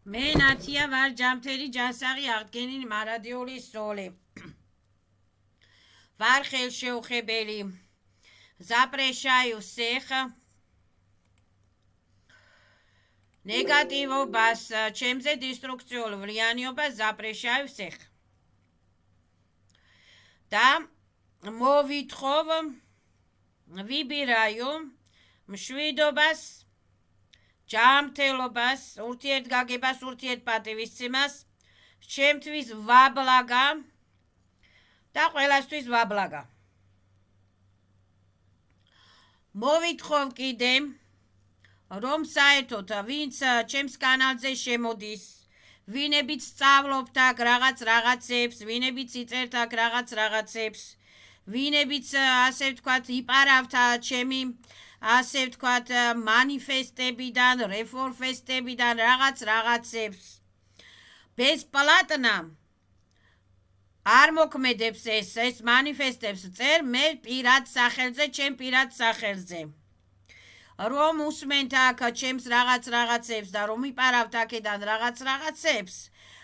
მე ნათია ვარ ჯამთელი ჯანსაღი აღდგენილი მარადიული სოლი ვარ ხელშეუხებელი запрещаю всех негативობას ჩემზე დესტრუქციულ ვლიანობას запрещаю всех და მოვითხოვ ვიბირაიო მშვიდობას ჯამთელობას, ურთიერთგაგებას, ურთიერთპატივისცემას, ჩემთვის ვაბლაგა და ყველასთვის ვაბლაგა. მოვითხოვ კიდე, რომ საერთოდ ვინც ჩემს კანალზე შემოდის, ვინებიც სწავლობთ აქ რაღაცებს, ვინებიც იწერთ აქ რაღაცებს, ვინებიც ასე ვთქვათ იპარავთ ჩემი ასე ვთქვათ მანიფესტებიდან, რეფორმისტებიდან რაღაცებს. ბესპლატნა არ მოქმედებს ეს მანიფესტებს წერ მე პირად სახელზე, ჩემ პირად სახელზე. რომ უსმენთ აქ ჩემს რაღაცებს და რომ იპარავთ აქედან რაღაცებს,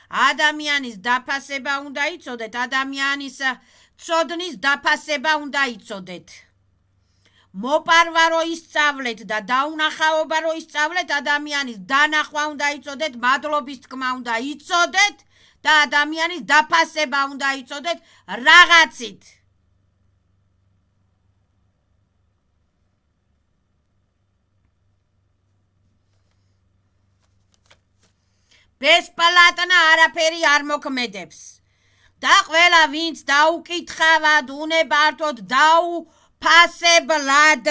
ადამიანის დაფასება უნდა იცოდეთ, ადამიანის ცოდნის დაფასება უნდა იცოდეთ. მოპარვა რო ისწავლეთ და დაუნახაობა რო ისწავლეთ, ადამიანის დანახვა უნდა იცოდეთ, მადლობის თქმა უნდა იცოდეთ და ადამიანის დაფასება უნდა იცოდეთ რაღაცით. ბესპლატნა არაფერი არ მოქმედებს. და ყველა ვინც დაუკითხავად, უნებართოდ ფასებლად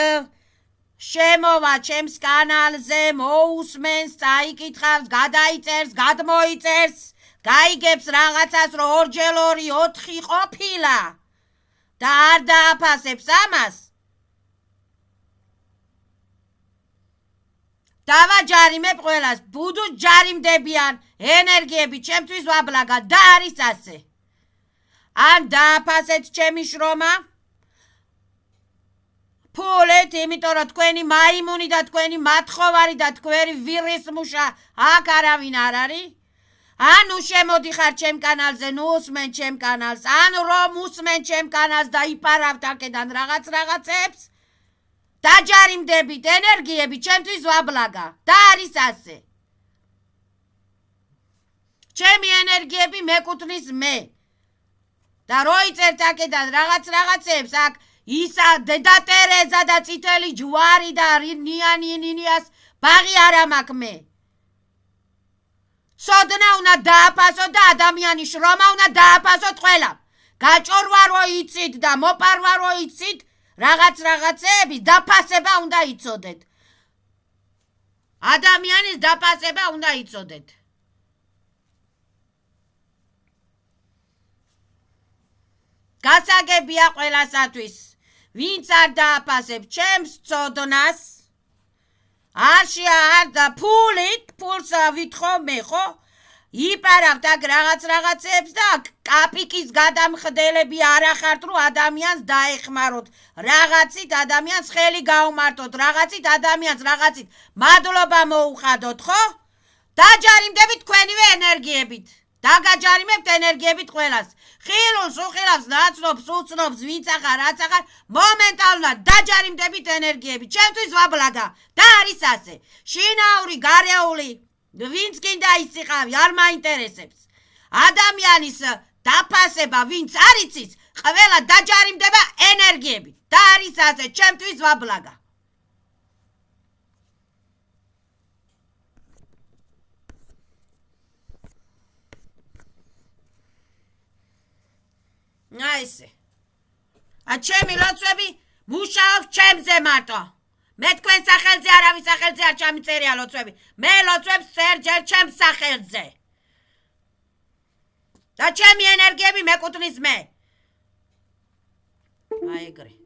შემოვა ჩემს კანალზე, მოусმენს, წაიკითხავს, გადაიწერს, გადმოიწერს, გაიგებს რაღაცას, რომ ორჯერ 2 4 ყოფილა და არ დააფასებს ამას. დავაჯარიმებ ყველას, ბუდუ ჯარიმდებიან ენერგიები ჩემთვის ვაბლაგა და არის ასე. ან დააფასეთ ჩემი შრომა ფულეთ, იმიტომ რომ თქვენი მაიმუნი და თქვენი მათხოვარი და თქვენი ვირისმუშა აქ არავინ არ არის. ანუ შემოდიხარ ჩემ კანალზე, ნუ უსმენ ჩემ კანალს, ანუ რომ უსმენ ჩემ კანალს და იპარავთ აქედან რაღაცებს, დაჯარიმდებით ენერგიები ჩემთვის ვაბლაგა და არის ასე. ჩემი ენერგიები მეკუთვნის მე. და რო იწერთ აქედან რაღაცებს აქ ისა დედა ტერეზა და წითელი ჯვარი და ნინიას ბაღი არ ამაქვს მე. ცოდნა უნდა დააფასოთ და ადამიანის შრომა უნდა დააფასოთ ყველა. გაჭორვა რო იცით და მოპარვა რო იცით, რაღაცების დაფასება უნდა იცოდეთ. ადამიანის დაფასება უნდა იცოდეთ. გასაგებია ყველასათვის. ვინც არ დააფასებს ჩემს ცოდნას, არ და ფულს ვითხოვ მე, ხო? იპარავთ აქ რაღაცებს და კაპიკის გადამხდელები არ ახართ, რომ ადამიანს დაეხმაროთ. რაღაცით ადამიანს ხელი გაუმართოთ, რაღაცით ადამიანს რაღაცით მადლობა მოუხადოთ, ხო? დაჯარიმდებით თქვენივე ენერგიებით. დაგაჯარიმებთ ენერგიებით ყველას. ხილულს, უხილავს, ნაცნობს, უცნობს, ვინც ახარ, რაც ახარ, მომენტალურად დაჯარიმდებით ენერგიები. ჩემთვის ვაბლაგა და არის ასე. შინაური, გარეული, ვინც კიდე იციყავი, არ მაინტერესებს. ადამიანის დაფასება, ვინც არ იცის, ყველა დაჯარიმდება ენერგიები. და არის ასე, ჩემთვის ვაბლაგა. ესე. ჩემი ლოცვები მუშაობს ჩემზე მარტო. მე თქვენ სახელზე არავის სახელზე არ ჩამიწერია ლოცვები. მე ლოცვებს წერ ჯერ ჩემს სახელზე. და ჩემი ენერგიები მეკუთვნის მე. აი ეგრე.